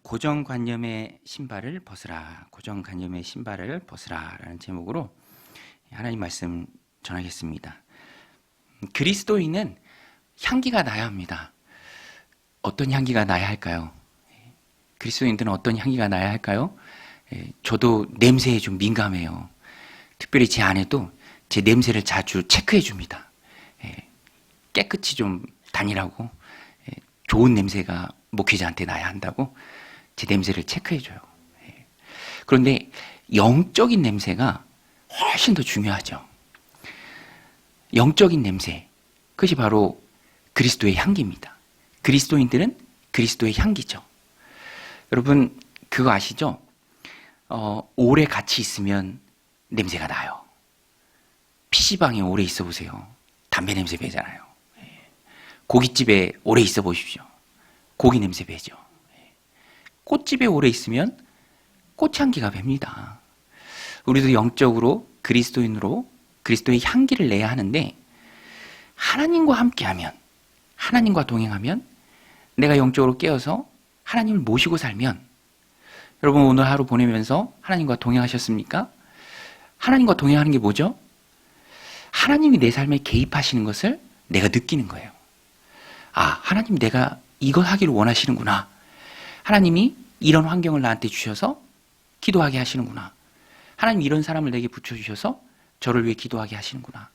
고정관념의 신발을 벗으라. 고정관념의 신발을 벗으라 라는 제목으로 하나님 말씀 전하겠습니다. 그리스도인은 향기가 나야 합니다. 어떤 향기가 나야 할까요? 그리스도인들은 어떤 향기가 나야 할까요? 저도 냄새에 좀 민감해요. 특별히 제 아내도 제 냄새를 자주 체크해 줍니다. 깨끗이 좀 다니라고, 좋은 냄새가 목회자한테 나야 한다고 제 냄새를 체크해 줘요. 그런데 영적인 냄새가 훨씬 더 중요하죠. 영적인 냄새, 그것이 바로 그리스도의 향기입니다. 그리스도인들은 그리스도의 향기죠. 여러분 그거 아시죠? 오래 같이 있으면 냄새가 나요. PC방에 오래 있어 보세요. 담배 냄새 배잖아요. 고깃집에 오래 있어 보십시오. 고기 냄새 배죠. 꽃집에 오래 있으면 꽃향기가 붑니다. 우리도 영적으로 그리스도인으로 그리스도의 향기를 내야 하는데, 하나님과 함께하면, 하나님과 동행하면, 내가 영적으로 깨어서 하나님을 모시고 살면, 여러분 오늘 하루 보내면서 하나님과 동행하셨습니까? 하나님과 동행하는 게 뭐죠? 하나님이 내 삶에 개입하시는 것을 내가 느끼는 거예요. 아, 하나님 내가 이걸 하기를 원하시는구나. 하나님이 이런 환경을 나한테 주셔서 기도하게 하시는구나. 하나님 이런 사람을 내게 붙여주셔서 저를 위해 기도하게 하시는구나.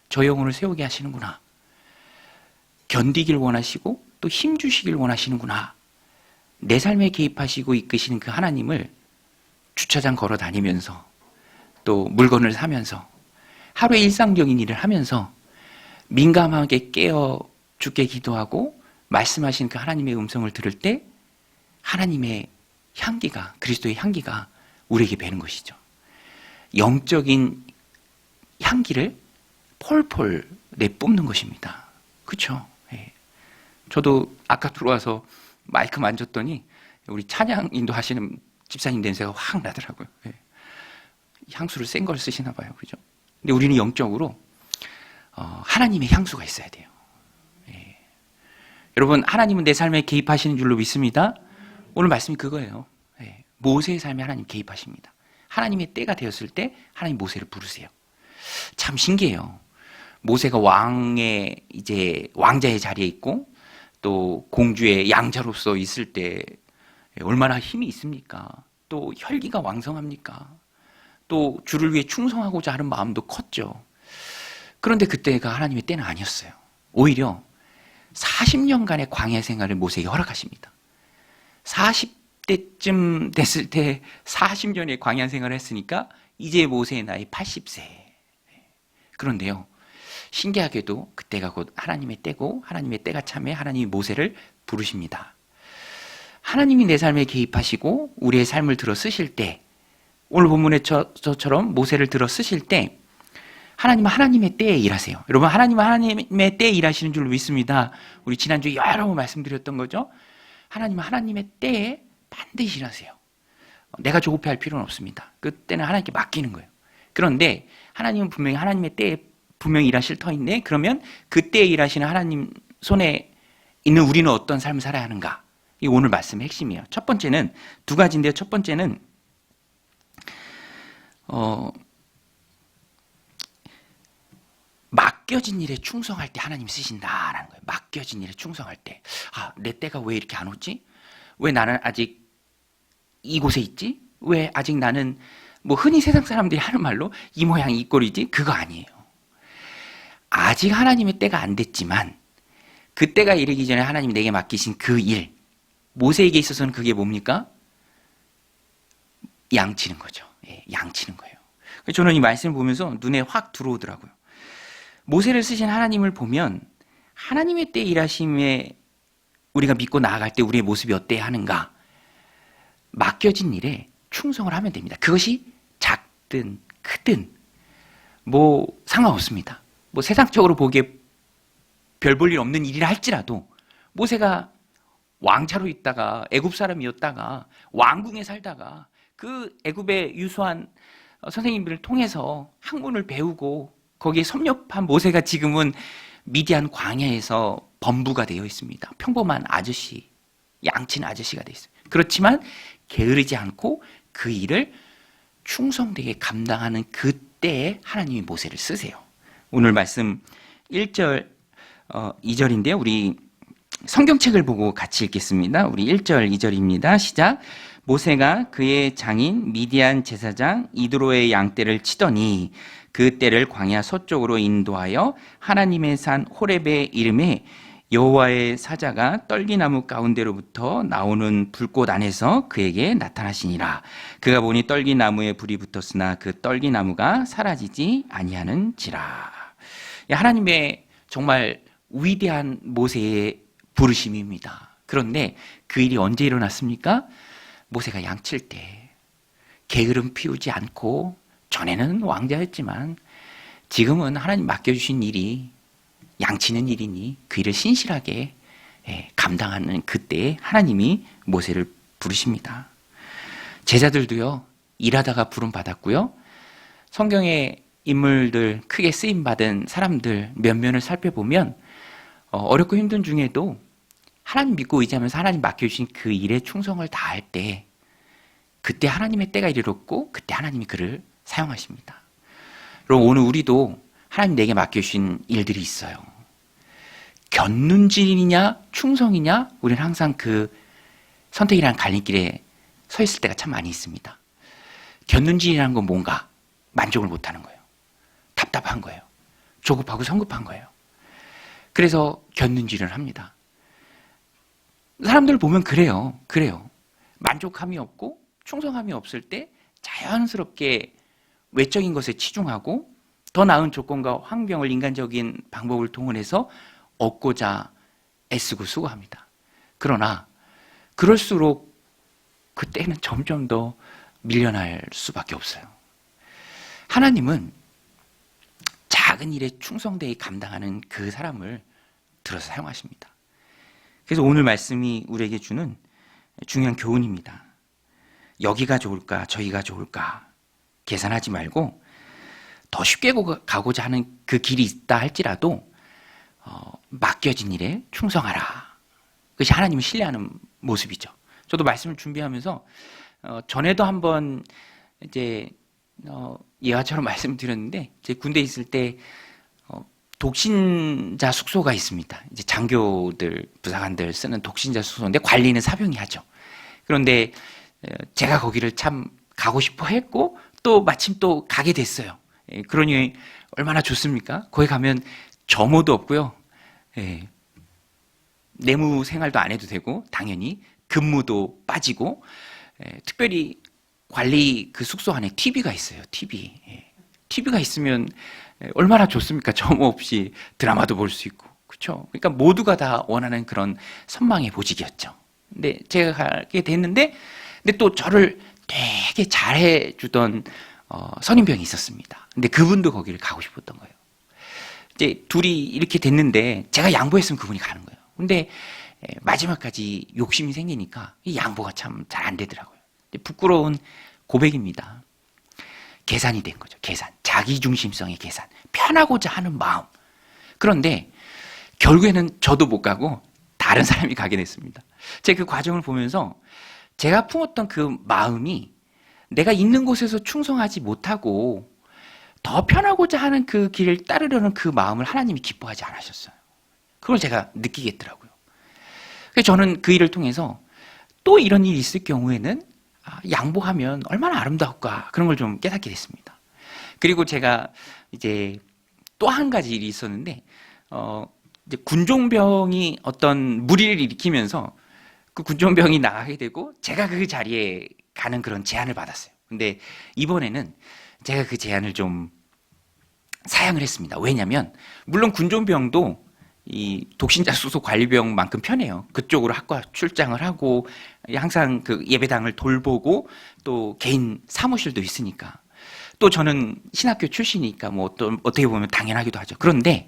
저 영혼을 세우게 하시는구나. 견디길 원하시고 또 힘 주시길 원하시는구나. 내 삶에 개입하시고 이끄시는 그 하나님을 주차장 걸어 다니면서 또 물건을 사면서 하루의 일상적인 일을 하면서 민감하게 깨어 주께 기도하고 말씀하신 그 하나님의 음성을 들을 때 하나님의 향기가, 그리스도의 향기가 우리에게 배는 것이죠. 영적인 향기를 폴폴 내뿜는 것입니다. 그렇죠? 저도 아까 들어와서 마이크 만졌더니 우리 찬양 인도하시는 집사님 냄새가 확 나더라고요. 향수를 센 걸 쓰시나 봐요. 그죠? 근데 우리는 영적으로 하나님의 향수가 있어야 돼요. 여러분, 하나님은 내 삶에 개입하시는 줄로 믿습니다. 오늘 말씀이 그거예요. 모세의 삶에 하나님 개입하십니다. 하나님의 때가 되었을 때 하나님 모세를 부르세요. 참 신기해요. 모세가 왕자의 자리에 있고 또 공주의 양자로서 있을 때 얼마나 힘이 있습니까? 또 혈기가 왕성합니까? 또 주를 위해 충성하고자 하는 마음도 컸죠. 그런데 그때가 하나님의 때는 아니었어요. 오히려 40년간의 광야 생활을 모세에게 허락하십니다. 40대쯤 됐을 때 40년의 광야 생활을 했으니까 이제 모세의 나이 80세. 그런데요, 신기하게도 그때가 곧 하나님의 때고 하나님의 때가 참에 하나님이 모세를 부르십니다. 하나님이 내 삶에 개입하시고 우리의 삶을 들어 쓰실 때, 오늘 본문의 저처럼 모세를 들어 쓰실 때 하나님은 하나님의 때에 일하세요. 여러분, 하나님은 하나님의 때에 일하시는 줄로 믿습니다. 우리 지난주에 여러 번 말씀드렸던 거죠. 하나님은 하나님의 때에 반드시 일하세요. 내가 조급해할 필요는 없습니다. 그때는 하나님께 맡기는 거예요. 그런데 하나님은 분명히 하나님의 때에 분명히 일하실 터인데, 그러면 그때에 일하시는 하나님 손에 있는 우리는 어떤 삶을 살아야 하는가? 이게 오늘 말씀의 핵심이에요. 첫 번째는 두 가지인데요. 첫 번째는 맡겨진 일에 충성할 때 하나님 쓰신다라는 거예요. 맡겨진 일에 충성할 때. 내 때가 왜 이렇게 안 오지? 왜 나는 아직 이곳에 있지? 왜 아직 나는 흔히 세상 사람들이 하는 말로 이 모양 이 꼴이지? 그거 아니에요. 아직 하나님의 때가 안 됐지만 그 때가 이르기 전에 하나님이 내게 맡기신 그 일, 모세에게 있어서는 그게 뭡니까? 양치는 거죠. 양치는 거예요. 저는 이 말씀을 보면서 눈에 확 들어오더라고요. 모세를 쓰신 하나님을 보면 하나님의 때 일하심에 우리가 믿고 나아갈 때 우리의 모습이 어때야 하는가? 맡겨진 일에 충성을 하면 됩니다. 그것이 작든 크든 상관없습니다. 세상적으로 보기에 별 볼 일 없는 일이라 할지라도 모세가 왕자로 있다가 애굽 사람이었다가 왕궁에 살다가 그 애굽의 유수한 선생님들을 통해서 학문을 배우고 거기에 섭렵한 모세가 지금은 미디안 광야에서 범부가 되어 있습니다. 평범한 아저씨, 양치는 아저씨가 돼 있어요. 그렇지만 게으르지 않고 그 일을 충성되게 감당하는 그때에 하나님이 모세를 쓰세요. 오늘 말씀 1절, 2절인데요. 우리 성경책을 보고 같이 읽겠습니다. 우리 1절, 2절입니다. 시작. 모세가 그의 장인 미디안 제사장 이드로의 양떼를 치더니 그 떼를 광야 서쪽으로 인도하여 하나님의 산 호렙의 이름에 여호와의 사자가 떨기나무 가운데로부터 나오는 불꽃 안에서 그에게 나타나시니라. 그가 보니 떨기나무에 불이 붙었으나 그 떨기나무가 사라지지 아니하는지라. 하나님의 정말 위대한 모세의 부르심입니다. 그런데 그 일이 언제 일어났습니까? 모세가 양칠 때 게으름 피우지 않고, 전에는 왕자였지만 지금은 하나님 맡겨주신 일이 양치는 일이니 그 일을 신실하게 감당하는 그때에 하나님이 모세를 부르십니다. 제자들도요, 일하다가 부름 받았고요. 성경의 인물들, 크게 쓰임받은 사람들 몇 면을 살펴보면 어렵고 힘든 중에도 하나님 믿고 의지하면서 하나님 맡겨주신 그 일에 충성을 다할 때, 그때 하나님의 때가 이르렀고 그때 하나님이 그를 사용하십니다. 그럼 오늘 우리도 하나님 내게 맡겨주신 일들이 있어요. 곁눈질이냐 충성이냐, 우리는 항상 그 선택이라는 갈림길에 서 있을 때가 참 많이 있습니다. 곁눈질이라는 건 뭔가 만족을 못하는 거예요. 답답한 거예요. 조급하고 성급한 거예요. 그래서 곁눈질을 합니다. 사람들 보면 그래요. 만족함이 없고 충성함이 없을 때 자연스럽게 외적인 것에 치중하고 더 나은 조건과 환경을 인간적인 방법을 동원해서 얻고자 애쓰고 수고합니다. 그러나 그럴수록 그때는 점점 더 밀려날 수밖에 없어요. 하나님은 작은 일에 충성되게 감당하는 그 사람을 들어서 사용하십니다. 그래서 오늘 말씀이 우리에게 주는 중요한 교훈입니다. 여기가 좋을까 저기가 좋을까 계산하지 말고 더 쉽게 가고자 하는 그 길이 있다 할지라도 맡겨진 일에 충성하라. 그것이 하나님을 신뢰하는 모습이죠. 저도 말씀을 준비하면서 전에도 한번 이제 예화처럼 말씀을 드렸는데, 제 군대에 있을 때 독신자 숙소가 있습니다. 이제 장교들, 부사관들 쓰는 독신자 숙소인데 관리는 사병이 하죠. 그런데 제가 거기를 참 가고 싶어 했고 또 마침 또 가게 됐어요. 그러니 얼마나 좋습니까? 거기 가면 점호도 없고요. 내무 생활도 안 해도 되고 당연히 근무도 빠지고, 특별히 관리 그 숙소 안에 TV가 있어요. TV가 있으면 얼마나 좋습니까? 점호 없이 드라마도 볼 수 있고, 그렇죠? 그러니까 모두가 다 원하는 그런 선망의 보직이었죠. 근데 제가 가게 됐는데, 근데 또 저를 되게 잘해주던 선임병이 있었습니다. 근데 그분도 거기를 가고 싶었던 거예요. 이제 둘이 이렇게 됐는데 제가 양보했으면 그분이 가는 거예요. 근데 마지막까지 욕심이 생기니까 이 양보가 참 잘 안 되더라고요. 부끄러운 고백입니다. 계산이 된 거죠. 계산. 자기중심성의 계산. 편하고자 하는 마음. 그런데 결국에는 저도 못 가고 다른 사람이 가게 됐습니다. 제가 그 과정을 보면서 제가 품었던 그 마음이 내가 있는 곳에서 충성하지 못하고 더 편하고자 하는 그 길을 따르려는 그 마음을 하나님이 기뻐하지 않으셨어요. 그걸 제가 느끼겠더라고요. 그래서 저는 그 일을 통해서 또 이런 일이 있을 경우에는 양보하면 얼마나 아름다울까, 그런 걸 좀 깨닫게 됐습니다. 그리고 제가 이제 또 한 가지 일이 있었는데, 이제 군종병이 어떤 무리를 일으키면서 그 군종병이 나가게 되고 제가 그 자리에 가는 그런 제안을 받았어요. 근데 이번에는 제가 그 제안을 좀 사양을 했습니다. 왜냐하면 물론 군종병도 이 독신자 수소 관리병만큼 편해요. 그쪽으로 학과 출장을 하고 항상 그 예배당을 돌보고 또 개인 사무실도 있으니까, 또 저는 신학교 출신이니까 뭐 어떻게 보면 당연하기도 하죠. 그런데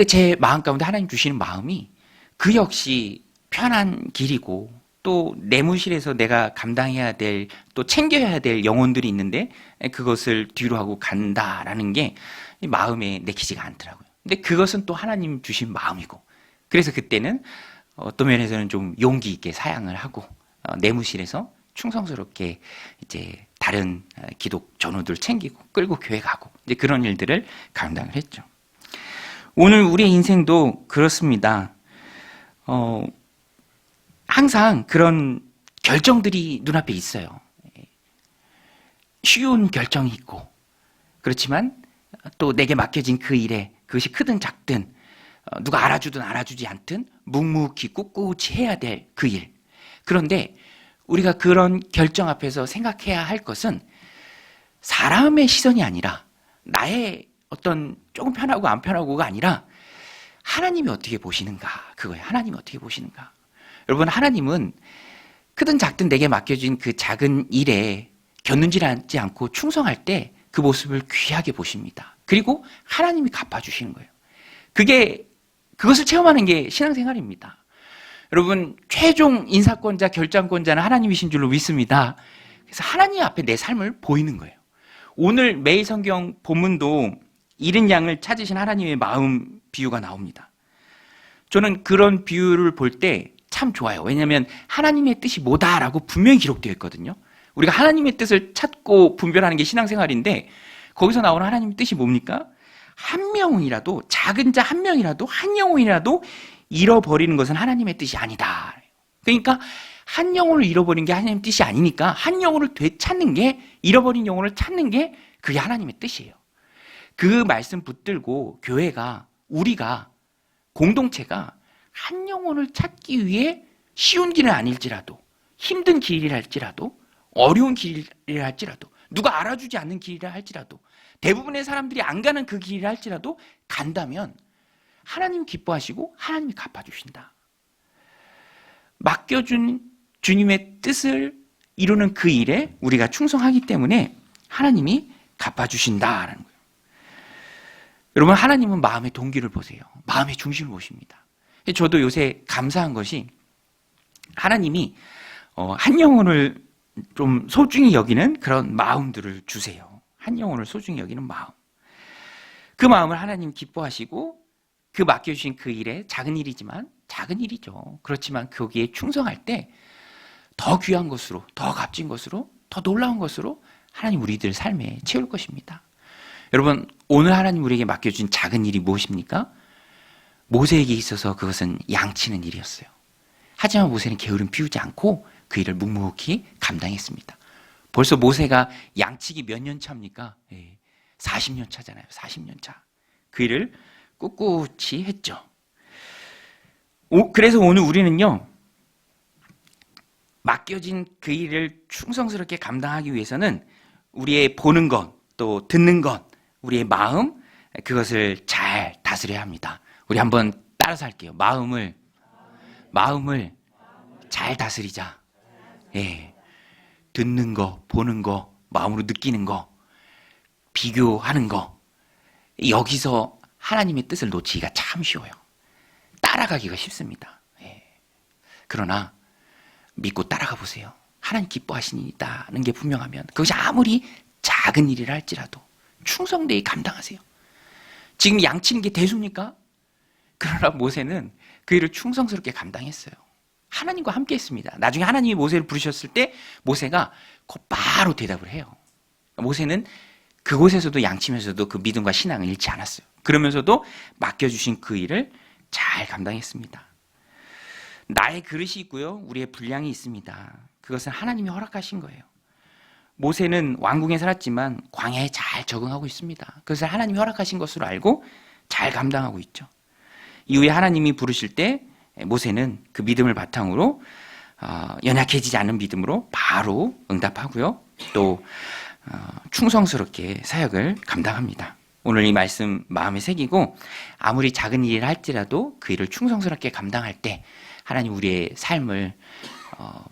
제 마음 가운데 하나님 주시는 마음이 그 역시 편한 길이고, 또 내무실에서 내가 감당해야 될, 또 챙겨야 될 영혼들이 있는데 그것을 뒤로 하고 간다라는 게 마음에 내키지가 않더라고요. 근데 그것은 또 하나님 주신 마음이고, 그래서 그때는 어떤 면에서는 좀 용기 있게 사양을 하고 내무실에서 충성스럽게 이제 다른 기독 전우들 챙기고 끌고 교회 가고 이제 그런 일들을 감당을 했죠. 오늘 우리의 인생도 그렇습니다. 항상 그런 결정들이 눈앞에 있어요. 쉬운 결정이 있고 그렇지만 또 내게 맡겨진 그 일에 그것이 크든 작든 누가 알아주든 알아주지 않든 묵묵히 꿋꿋이 해야 될 그 일. 그런데 우리가 그런 결정 앞에서 생각해야 할 것은 사람의 시선이 아니라 나의 어떤 조금 편하고 안 편하고가 아니라 하나님이 어떻게 보시는가 그거예요. 하나님이 어떻게 보시는가. 여러분 하나님은 크든 작든 내게 맡겨진 그 작은 일에 견눈질하지 않고 충성할 때 그 모습을 귀하게 보십니다. 그리고 하나님이 갚아주시는 거예요. 그것을 체험하는 게 신앙생활입니다. 여러분 최종 인사권자 결정권자는 하나님이신 줄로 믿습니다. 그래서 하나님 앞에 내 삶을 보이는 거예요. 오늘 매일 성경 본문도 잃은 양을 찾으신 하나님의 마음 비유가 나옵니다. 저는 그런 비유를 볼 때 참 좋아요. 왜냐하면 하나님의 뜻이 뭐다라고 분명히 기록되어 있거든요. 우리가 하나님의 뜻을 찾고 분별하는 게 신앙생활인데 거기서 나오는 하나님의 뜻이 뭡니까? 한 명이라도 작은 자 한 명이라도 한 영혼이라도 잃어버리는 것은 하나님의 뜻이 아니다. 그러니까 한 영혼을 잃어버린 게 하나님의 뜻이 아니니까 한 영혼을 되찾는 게 잃어버린 영혼을 찾는 게 그게 하나님의 뜻이에요. 그 말씀 붙들고 교회가 우리가 공동체가 한 영혼을 찾기 위해 쉬운 길은 아닐지라도 힘든 길이라 할지라도 어려운 길이라 할지라도 누가 알아주지 않는 길이라 할지라도 대부분의 사람들이 안 가는 그 길이라 할지라도 간다면 하나님 기뻐하시고 하나님이 갚아주신다. 맡겨준 주님의 뜻을 이루는 그 일에 우리가 충성하기 때문에 하나님이 갚아주신다라는 거예요. 여러분 하나님은 마음의 동기를 보세요. 마음의 중심을 보십니다. 저도 요새 감사한 것이 하나님이 한 영혼을 좀 소중히 여기는 그런 마음들을 주세요. 한 영혼을 소중히 여기는 마음. 그 마음을 하나님 기뻐하시고 그 맡겨주신 그 일에 작은 일이지만 작은 일이죠. 그렇지만 거기에 충성할 때 더 귀한 것으로 더 값진 것으로 더 놀라운 것으로 하나님 우리들 삶에 채울 것입니다. 여러분 오늘 하나님 우리에게 맡겨준 작은 일이 무엇입니까? 모세에게 있어서 그것은 양치는 일이었어요. 하지만 모세는 게으름 피우지 않고 그 일을 묵묵히 감당했습니다. 벌써 모세가 양치기 몇 년 차입니까? 40년 차잖아요. 40년 차. 그 일을 꿋꿋이 했죠. 그래서 오늘 우리는요. 맡겨진 그 일을 충성스럽게 감당하기 위해서는 우리의 보는 것, 또 듣는 것, 우리의 마음, 그것을 잘 다스려야 합니다. 우리 한번 따라서 할게요. 마음을 잘 다스리자. 예. 듣는 거, 보는 거, 마음으로 느끼는 거, 비교하는 거. 여기서 하나님의 뜻을 놓치기가 참 쉬워요. 따라가기가 쉽습니다. 예. 그러나 믿고 따라가 보세요. 하나님 기뻐하시니다는 게 분명하면 그것이 아무리 작은 일이라 할지라도 충성되이 감당하세요. 지금 양치는 게 대수입니까? 그러나 모세는 그 일을 충성스럽게 감당했어요. 하나님과 함께 했습니다. 나중에 하나님이 모세를 부르셨을 때 모세가 곧바로 대답을 해요. 모세는 그곳에서도 양치면서도 그 믿음과 신앙을 잃지 않았어요. 그러면서도 맡겨주신 그 일을 잘 감당했습니다. 나의 그릇이 있고요. 우리의 분량이 있습니다. 그것은 하나님이 허락하신 거예요. 모세는 왕궁에 살았지만 광야에 잘 적응하고 있습니다. 그것을 하나님이 허락하신 것으로 알고 잘 감당하고 있죠. 이후에 하나님이 부르실 때 모세는 그 믿음을 바탕으로 연약해지지 않은 믿음으로 바로 응답하고요. 또 충성스럽게 사역을 감당합니다. 오늘 이 말씀 마음에 새기고 아무리 작은 일을 할지라도 그 일을 충성스럽게 감당할 때 하나님 우리의 삶을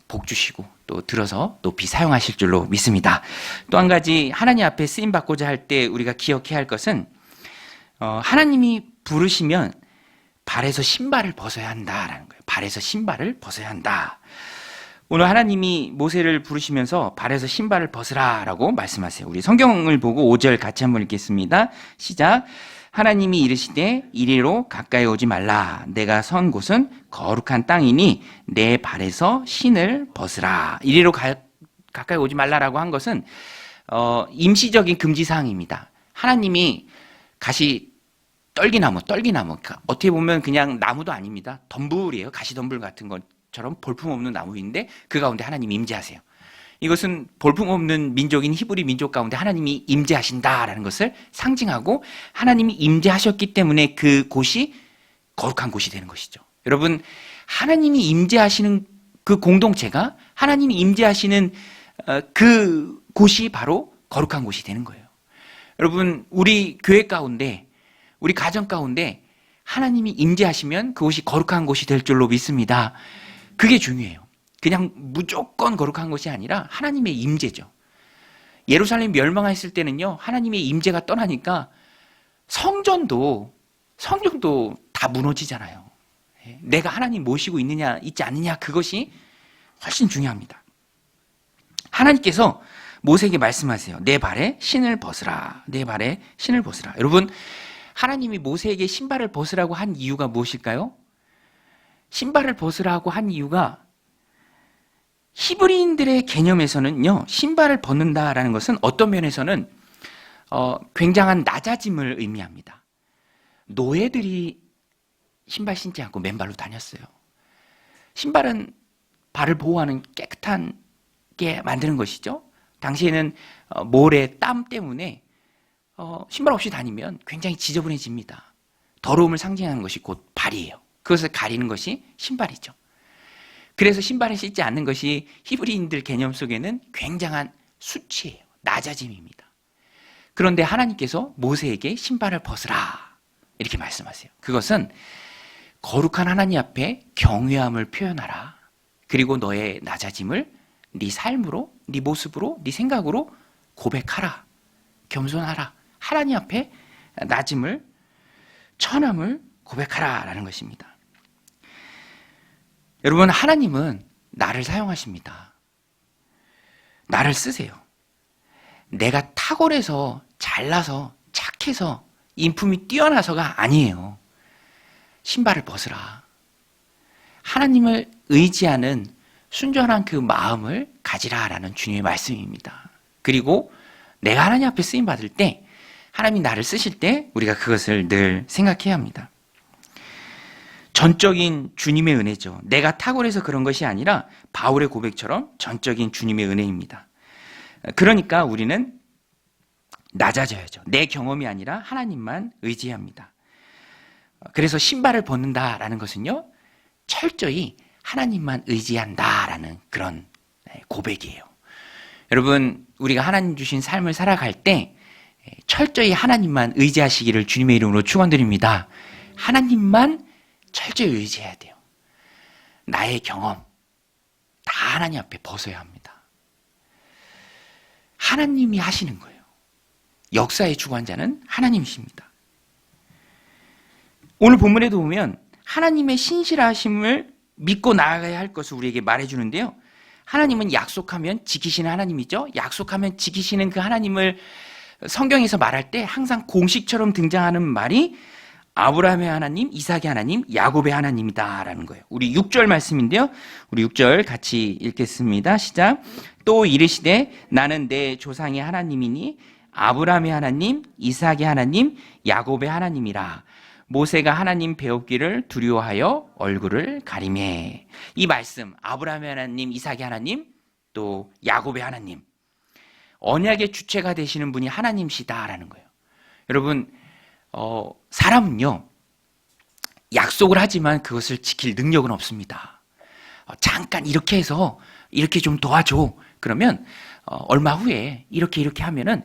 복 주시고 또 들어서 높이 사용하실 줄로 믿습니다. 또 한 가지 하나님 앞에 쓰임 받고자 할 때 우리가 기억해야 할 것은 하나님이 부르시면 발에서 신발을 벗어야 한다라는 거예요. 발에서 신발을 벗어야 한다. 오늘 하나님이 모세를 부르시면서 발에서 신발을 벗으라라고 말씀하세요. 우리 성경을 보고 5절 같이 한번 읽겠습니다. 시작. 하나님이 이르시되 이리로 가까이 오지 말라. 내가 선 곳은 거룩한 땅이니 내 발에서 신을 벗으라. 이리로 가까이 오지 말라라고 한 것은 임시적인 금지 사항입니다. 하나님이 가시 떨기나무, 그러니까 어떻게 보면 그냥 나무도 아닙니다. 덤불이에요. 가시덤불 같은 것처럼 볼품없는 나무인데 그 가운데 하나님이 임재하세요. 이것은 볼품없는 민족인 히브리 민족 가운데 하나님이 임재하신다라는 것을 상징하고 하나님이 임재하셨기 때문에 그 곳이 거룩한 곳이 되는 것이죠. 여러분, 하나님이 임재하시는 그 공동체가 하나님이 임재하시는 그 곳이 바로 거룩한 곳이 되는 거예요. 여러분, 우리 교회 가운데, 우리 가정 가운데 하나님이 임재하시면 그곳이 거룩한 곳이 될 줄로 믿습니다. 그게 중요해요. 그냥 무조건 거룩한 것이 아니라 하나님의 임재죠. 예루살렘 멸망했을 때는요, 하나님의 임재가 떠나니까 성전도 다 무너지잖아요. 내가 하나님 모시고 있느냐 있지 않느냐, 그것이 훨씬 중요합니다. 하나님께서 모세에게 말씀하세요. 내 발에 신을 벗으라. 내 발에 신을 벗으라. 여러분, 하나님이 모세에게 신발을 벗으라고 한 이유가 무엇일까요? 신발을 벗으라고 한 이유가 히브리인들의 개념에서는요, 신발을 벗는다라는 것은 어떤 면에서는 굉장한 낮아짐을 의미합니다. 노예들이 신발 신지 않고 맨발로 다녔어요. 신발은 발을 보호하는 깨끗한 게 만드는 것이죠. 당시에는 모래, 땀 때문에 신발 없이 다니면 굉장히 지저분해집니다. 더러움을 상징하는 것이 곧 발이에요. 그것을 가리는 것이 신발이죠. 그래서 신발을 신지 않는 것이 히브리인들 개념 속에는 굉장한 수치예요. 낮아짐입니다. 그런데 하나님께서 모세에게 신발을 벗으라 이렇게 말씀하세요. 그것은 거룩한 하나님 앞에 경외함을 표현하라. 그리고 너의 낮아짐을 네 삶으로, 네 모습으로, 네 생각으로 고백하라. 겸손하라. 하나님 앞에 낮음을, 천함을 고백하라라는 것입니다. 여러분, 하나님은 나를 사용하십니다. 나를 쓰세요. 내가 탁월해서, 잘나서, 착해서, 인품이 뛰어나서가 아니에요. 신발을 벗으라. 하나님을 의지하는 순전한 그 마음을 가지라라는 주님의 말씀입니다. 그리고 내가 하나님 앞에 쓰임 받을 때, 하나님이 나를 쓰실 때 우리가 그것을 늘 생각해야 합니다. 전적인 주님의 은혜죠. 내가 탁월해서 그런 것이 아니라 바울의 고백처럼 전적인 주님의 은혜입니다. 그러니까 우리는 낮아져야죠. 내 경험이 아니라 하나님만 의지해야 합니다. 그래서 신발을 벗는다라는 것은요, 철저히 하나님만 의지한다라는 그런 고백이에요. 여러분, 우리가 하나님 주신 삶을 살아갈 때 철저히 하나님만 의지하시기를 주님의 이름으로 축원드립니다. 하나님만 철저히 의지해야 돼요. 나의 경험 다 하나님 앞에 벗어야 합니다. 하나님이 하시는 거예요. 역사의 주관자는 하나님이십니다. 오늘 본문에도 보면 하나님의 신실하심을 믿고 나아가야 할 것을 우리에게 말해주는데요. 하나님은 약속하면 지키시는 하나님이죠. 약속하면 지키시는 그 하나님을 성경에서 말할 때 항상 공식처럼 등장하는 말이 아브라함의 하나님, 이삭의 하나님, 야곱의 하나님이다라는 거예요. 우리 6절 말씀인데요. 우리 6절 같이 읽겠습니다. 시작. 또 이르시되 나는 내 조상의 하나님이니 아브라함의 하나님, 이삭의 하나님, 야곱의 하나님이라. 모세가 하나님 배웠기를 두려워하여 얼굴을 가리매. 이 말씀, 아브라함의 하나님, 이삭의 하나님, 또 야곱의 하나님, 언약의 주체가 되시는 분이 하나님이시다라는 거예요. 여러분, 사람은요, 약속을 하지만 그것을 지킬 능력은 없습니다. 잠깐 이렇게 해서 이렇게 좀 도와줘. 그러면 얼마 후에 이렇게 하면은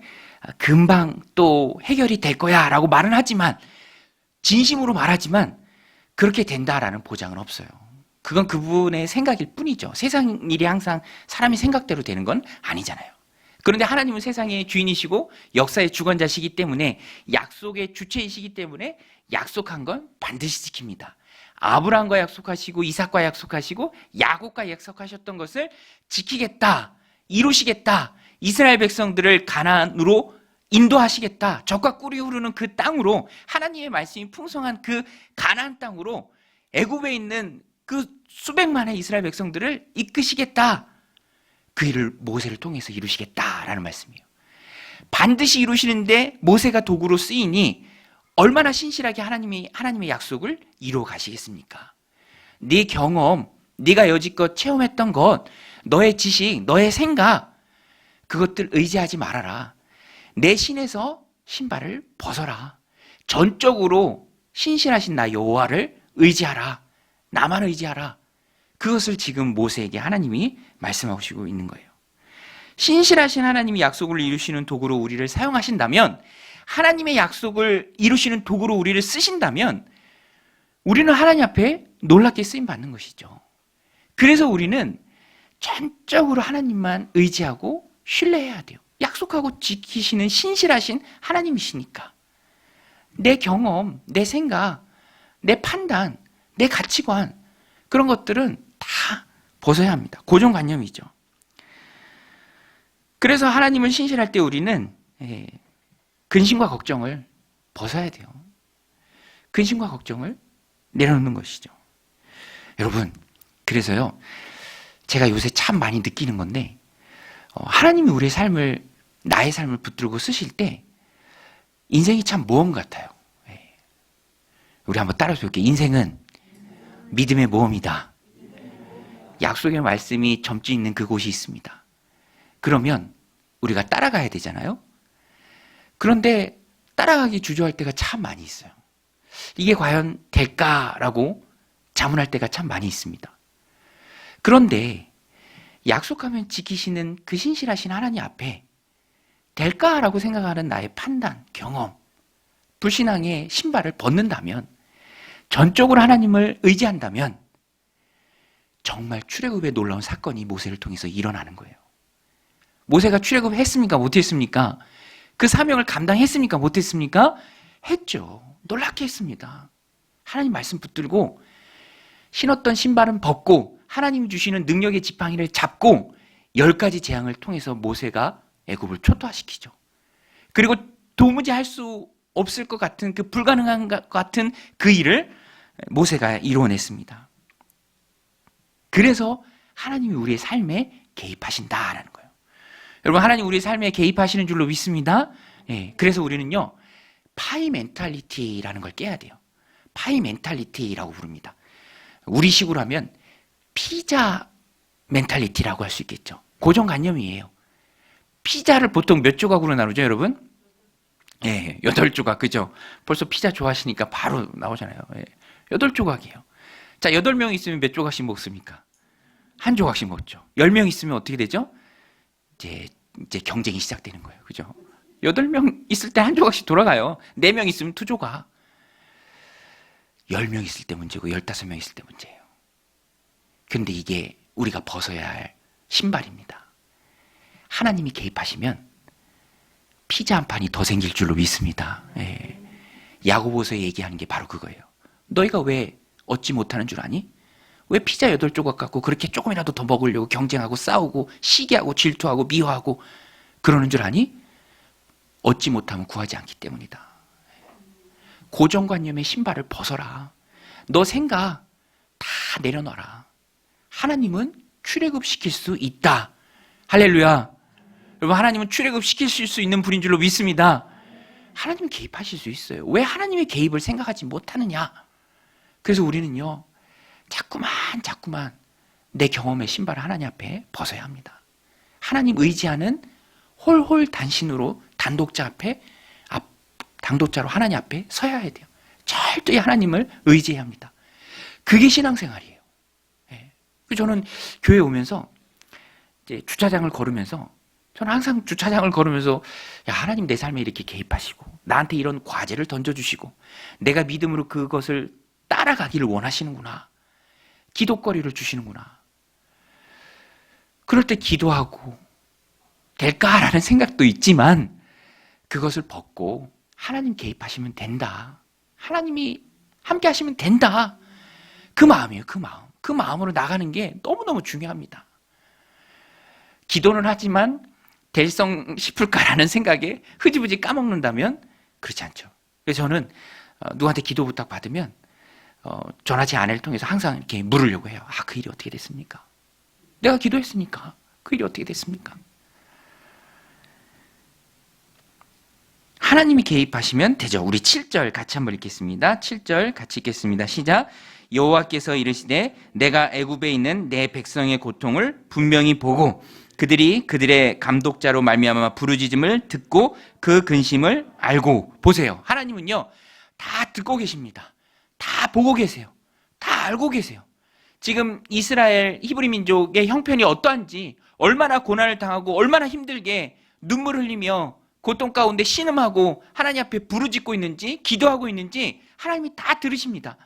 금방 또 해결이 될 거야 라고 말은 하지만, 진심으로 말하지만 그렇게 된다라는 보장은 없어요. 그건 그분의 생각일 뿐이죠. 세상 일이 항상 사람의 생각대로 되는 건 아니잖아요. 그런데 하나님은 세상의 주인이시고 역사의 주관자시기 때문에, 약속의 주체이시기 때문에 약속한 건 반드시 지킵니다. 아브라함과 약속하시고 이삭과 약속하시고 야곱과 약속하셨던 것을 지키겠다, 이루시겠다, 이스라엘 백성들을 가나안으로 인도하시겠다. 젖과 꿀이 흐르는 그 땅으로, 하나님의 말씀이 풍성한 그 가나안 땅으로 애굽에 있는 그 수백만의 이스라엘 백성들을 이끄시겠다. 그 일을 모세를 통해서 이루시겠다라는 말씀이에요. 반드시 이루시는데 모세가 도구로 쓰이니 얼마나 신실하게 하나님의 약속을 이루어 가시겠습니까? 네 경험, 네가 여지껏 체험했던 것, 너의 지식, 너의 생각, 그것들 의지하지 말아라. 내 신에서 신발을 벗어라. 전적으로 신실하신 나 여호와를 의지하라. 나만 의지하라. 그것을 지금 모세에게 하나님이 말씀하시고 있는 거예요. 신실하신 하나님이 약속을 이루시는 도구로 우리를 사용하신다면, 하나님의 약속을 이루시는 도구로 우리를 쓰신다면 우리는 하나님 앞에 놀랍게 쓰임 받는 것이죠. 그래서 우리는 전적으로 하나님만 의지하고 신뢰해야 돼요. 약속하고 지키시는 신실하신 하나님이시니까. 내 경험, 내 생각, 내 판단, 내 가치관, 그런 것들은 다 벗어야 합니다. 고정관념이죠. 그래서 하나님을 신실할 때 우리는 근심과 걱정을 벗어야 돼요. 근심과 걱정을 내려놓는 것이죠. 여러분, 그래서요, 제가 요새 참 많이 느끼는 건데, 하나님이 우리의 삶을, 나의 삶을 붙들고 쓰실 때 인생이 참 모험 같아요. 우리 한번 따라서 볼게요. 인생은 믿음의 모험이다. 약속의 말씀이 점찍 있는 그곳이 있습니다. 그러면 우리가 따라가야 되잖아요. 그런데 따라가기 주저할 때가 참 많이 있어요. 이게 과연 될까라고 자문할 때가 참 많이 있습니다. 그런데 약속하면 지키시는 그 신실하신 하나님 앞에 될까라고 생각하는 나의 판단, 경험, 불신앙의 신발을 벗는다면, 전적으로 하나님을 의지한다면 정말 출애굽의 놀라운 사건이 모세를 통해서 일어나는 거예요. 모세가 출애굽을 했습니까? 못했습니까? 그 사명을 감당했습니까? 못했습니까? 했죠. 놀랍게 했습니다. 하나님 말씀 붙들고 신었던 신발은 벗고 하나님 주시는 능력의 지팡이를 잡고 10가지 재앙을 통해서 모세가 애굽을 초토화시키죠. 그리고 도무지 할 수 없을 것 같은, 그 불가능한 것 같은 그 일을 모세가 이루어냈습니다. 그래서 하나님이 우리의 삶에 개입하신다라는 거예요. 여러분, 하나님 우리의 삶에 개입하시는 줄로 믿습니다. 그래서 우리는요, 파이 멘탈리티라는 걸 깨야 돼요. 파이 멘탈리티라고 부릅니다. 우리식으로 하면 피자 멘탈리티라고 할 수 있겠죠. 고정관념이에요. 피자를 보통 몇 조각으로 나누죠, 여러분? 8조각, 그죠? 벌써 피자 좋아하시니까 바로 나오잖아요. 8조각이에요. 자, 8명 있으면 몇 조각씩 먹습니까? 한 조각씩 먹죠. 10명 있으면 어떻게 되죠? 이제 경쟁이 시작되는 거예요. 그죠? 8명 있을 때 한 조각씩 돌아가요. 4명 있으면 2조각. 10명 있을 때 문제고 15명 있을 때 문제예요. 그런데 이게 우리가 벗어야 할 신발입니다. 하나님이 개입하시면 피자 한 판이 더 생길 줄로 믿습니다. 야고보서에 얘기하는 게 바로 그거예요. 너희가 왜 얻지 못하는 줄 아니? 왜 피자 8조각 갖고 그렇게 조금이라도 더 먹으려고 경쟁하고 싸우고 시기하고 질투하고 미워하고 그러는 줄 아니? 얻지 못하면 구하지 않기 때문이다. 고정관념의 신발을 벗어라. 너 생각 다 내려놔라. 하나님은 출애굽시킬 수 있다. 할렐루야. 여러분, 하나님은 출애굽시킬 수 있는 분인 줄로 믿습니다. 하나님은 개입하실 수 있어요. 왜 하나님의 개입을 생각하지 못하느냐? 그래서 우리는요, 자꾸만 내 경험의 신발을 하나님 앞에 벗어야 합니다. 하나님 의지하는 홀홀 단신으로 단독자로 하나님 앞에 서야 해야 돼요. 철저히 하나님을 의지해야 합니다. 그게 신앙생활이에요. 저는 교회 오면서 이제 주차장을 걸으면서, 저는 항상 주차장을 걸으면서, 야, 하나님 내 삶에 이렇게 개입하시고 나한테 이런 과제를 던져주시고 내가 믿음으로 그것을 따라가기를 원하시는구나. 기도거리를 주시는구나. 그럴 때 기도하고 될까라는 생각도 있지만 그것을 벗고 하나님 개입하시면 된다. 하나님이 함께 하시면 된다. 그 마음이에요. 그 마음. 그 마음으로 나가는 게 너무너무 중요합니다. 기도는 하지만 될성 싶을까라는 생각에 흐지부지 까먹는다면 그렇지 않죠. 그래서 저는 누구한테 기도 부탁 받으면 전화 제 아내를 통해서 항상 이렇게 물으려고 해요. 그 일이 어떻게 됐습니까? 내가 기도했으니까 그 일이 어떻게 됐습니까? 하나님이 개입하시면 되죠. 우리 7절 같이 한번 읽겠습니다. 7절 같이 읽겠습니다. 시작. 여호와께서 이르시되 내가 애굽에 있는 내 백성의 고통을 분명히 보고 그들이 그들의 감독자로 말미암아 부르짖음을 듣고 그 근심을 알고. 보세요. 하나님은요 다 듣고 계십니다. 다 보고 계세요. 다 알고 계세요. 지금 이스라엘 히브리 민족의 형편이 어떠한지, 얼마나 고난을 당하고 얼마나 힘들게 눈물 흘리며 고통 가운데 신음하고 하나님 앞에 부르짖고 있는지, 기도하고 있는지 하나님이 다 들으십니다.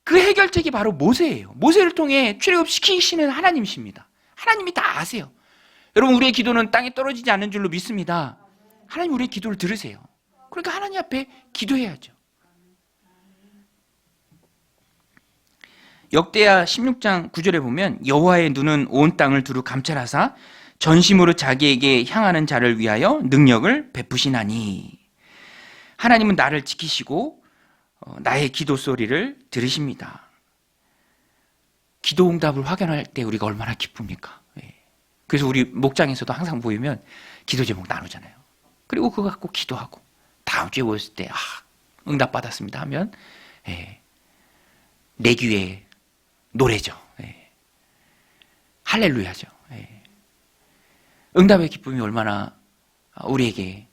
그 해결책이 바로 모세예요. 모세를 통해 출애굽시키시는 하나님이십니다. 하나님이 다 아세요. 여러분, 우리의 기도는 땅에 떨어지지 않는 줄로 믿습니다. 하나님 우리의 기도를 들으세요. 그러니까 하나님 앞에 기도해야죠. 역대하 16장 9절에 보면 여호와의 눈은 온 땅을 두루 감찰하사 전심으로 자기에게 향하는 자를 위하여 능력을 베푸시나니. 하나님은 나를 지키시고 나의 기도 소리를 들으십니다. 기도 응답을 확인할 때 우리가 얼마나 기쁩니까? 그래서 우리 목장에서도 항상 모이면 기도 제목 나누잖아요. 그리고 그거 갖고 기도하고 다음 주에 모였을 때 응답 받았습니다 하면 내 귀에 노래죠. 할렐루야죠. 응답의 기쁨이 얼마나 우리에게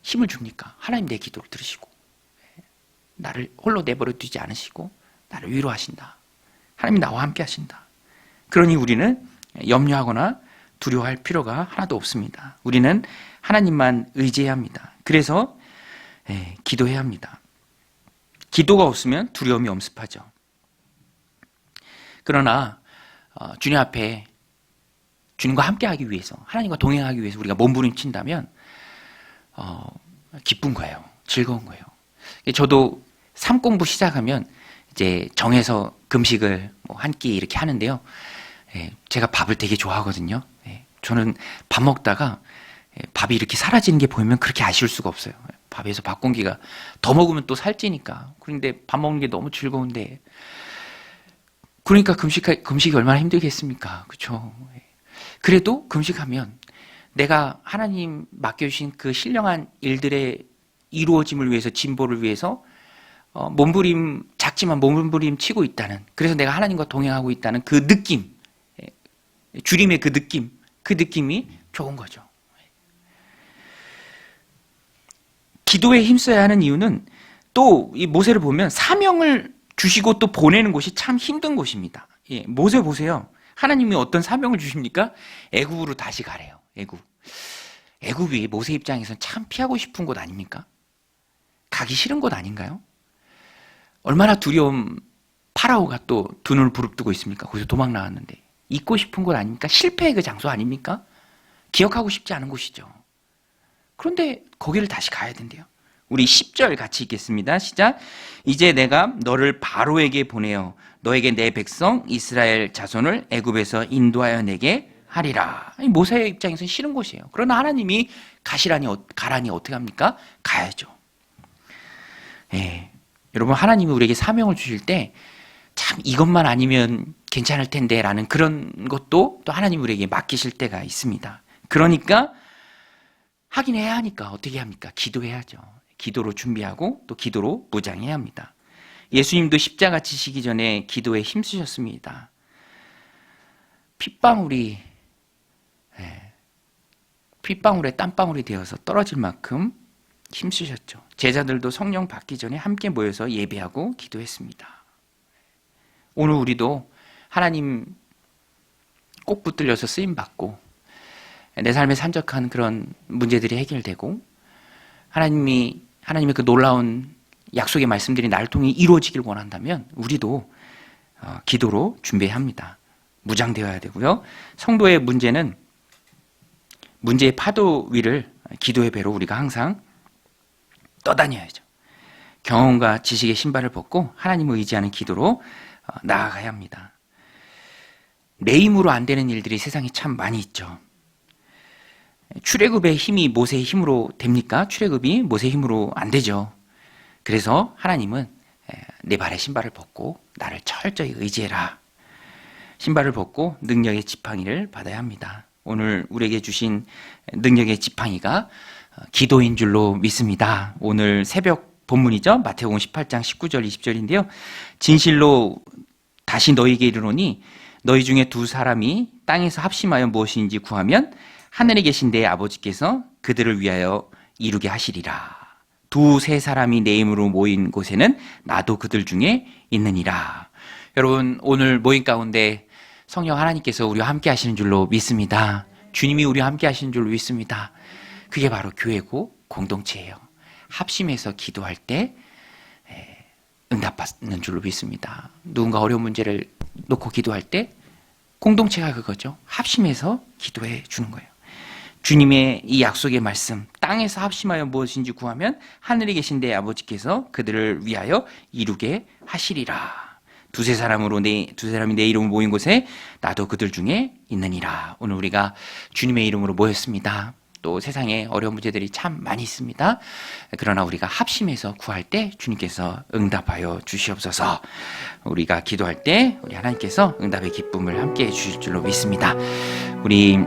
힘을 줍니까? 하나님 내 기도를 들으시고 나를 홀로 내버려 두지 않으시고 나를 위로하신다. 하나님이 나와 함께 하신다. 그러니 우리는 염려하거나 두려워할 필요가 하나도 없습니다. 우리는 하나님만 의지해야 합니다. 그래서 기도해야 합니다. 기도가 없으면 두려움이 엄습하죠. 그러나 주님 앞에 주님과 함께하기 위해서, 하나님과 동행하기 위해서 우리가 몸부림친다면 기쁜 거예요. 즐거운 거예요. 저도 삶 공부 시작하면 이제 정해서 금식을 한 끼 이렇게 하는데요. 제가 밥을 되게 좋아하거든요. 저는 밥 먹다가 밥이 이렇게 사라지는 게 보이면 그렇게 아쉬울 수가 없어요. 밥에서 밥 공기가 더 먹으면 또 살찌니까. 그런데 밥 먹는 게 너무 즐거운데, 그러니까 금식이 얼마나 힘들겠습니까? 그렇죠? 그래도 금식하면 내가 하나님 맡겨주신 그 신령한 일들의 이루어짐을 위해서, 진보를 위해서 작지만 몸부림 치고 있다는, 그래서 내가 하나님과 동행하고 있다는 그 느낌, 주림의 그 느낌이 좋은 거죠. 기도에 힘써야 하는 이유는 또 이 모세를 보면 사명을 주시고 또 보내는 곳이 참 힘든 곳입니다. 모세 보세요. 하나님이 어떤 사명을 주십니까? 애굽으로 다시 가래요. 애굽이 모세 입장에서는 참 피하고 싶은 곳 아닙니까? 가기 싫은 곳 아닌가요? 얼마나 두려운 파라오가 또 두 눈을 부릅뜨고 있습니까? 거기서 도망 나왔는데 있고 싶은 곳 아닙니까? 실패의 그 장소 아닙니까? 기억하고 싶지 않은 곳이죠. 그런데 거기를 다시 가야 된대요. 우리 10절 같이 읽겠습니다. 시작. 이제 내가 너를 바로에게 보내어 너에게 내 백성 이스라엘 자손을 애굽에서 인도하여 내게 하리라. 모세의 입장에서는 싫은 곳이에요. 그러나 하나님이 가라니 어떻게 합니까? 가야죠. 여러분, 하나님이 우리에게 사명을 주실 때 참 이것만 아니면 괜찮을 텐데 라는 그런 것도 또 하나님 우리에게 맡기실 때가 있습니다. 그러니까 하긴 해야 하니까 어떻게 합니까? 기도해야죠. 기도로 준비하고 또 기도로 무장해야 합니다. 예수님도 십자가 지시기 전에 기도에 힘쓰셨습니다. 핏방울에 땀방울이 되어서 떨어질 만큼 힘쓰셨죠. 제자들도 성령 받기 전에 함께 모여서 예배하고 기도했습니다. 오늘 우리도 하나님 꼭 붙들려서 쓰임받고 내 삶에 산적한 그런 문제들이 해결되고 하나님의 그 놀라운 약속의 말씀들이 나를 통해 이루어지길 원한다면 우리도 기도로 준비해야 합니다. 무장되어야 되고요. 성도의 문제의 파도 위를 기도의 배로 우리가 항상 떠다녀야죠. 경험과 지식의 신발을 벗고 하나님을 의지하는 기도로 나아가야 합니다. 내 힘으로 안 되는 일들이 세상에 참 많이 있죠. 출애굽의 힘이 모세의 힘으로 됩니까? 출애굽이 모세의 힘으로 안 되죠. 그래서 하나님은 내 발에 신발을 벗고 나를 철저히 의지해라. 신발을 벗고 능력의 지팡이를 받아야 합니다. 오늘 우리에게 주신 능력의 지팡이가 기도인 줄로 믿습니다. 오늘 새벽 본문이죠. 마태복음 18장 19절 20절인데요. 진실로 다시 너희에게 이르노니 너희 중에 두 사람이 땅에서 합심하여 무엇인지 구하면 하늘에 계신 내 아버지께서 그들을 위하여 이루게 하시리라. 두세 사람이 내 이름으로 모인 곳에는 나도 그들 중에 있느니라. 여러분, 오늘 모임 가운데 성령 하나님께서 우리와 함께 하시는 줄로 믿습니다. 주님이 우리와 함께 하시는 줄로 믿습니다. 그게 바로 교회고 공동체예요. 합심해서 기도할 때 응답받는 줄로 믿습니다. 누군가 어려운 문제를 놓고 기도할 때 공동체가 그거죠. 합심해서 기도해 주는 거예요. 주님의 이 약속의 말씀, 땅에서 합심하여 무엇인지 구하면 하늘에 계신 내 아버지께서 그들을 위하여 이루게 하시리라. 두세 사람이 내 이름으로 모인 곳에 나도 그들 중에 있느니라. 오늘 우리가 주님의 이름으로 모였습니다. 또 세상에 어려운 문제들이 참 많이 있습니다. 그러나 우리가 합심해서 구할 때 주님께서 응답하여 주시옵소서. 우리가 기도할 때 우리 하나님께서 응답의 기쁨을 함께 해 주실 줄로 믿습니다. 우리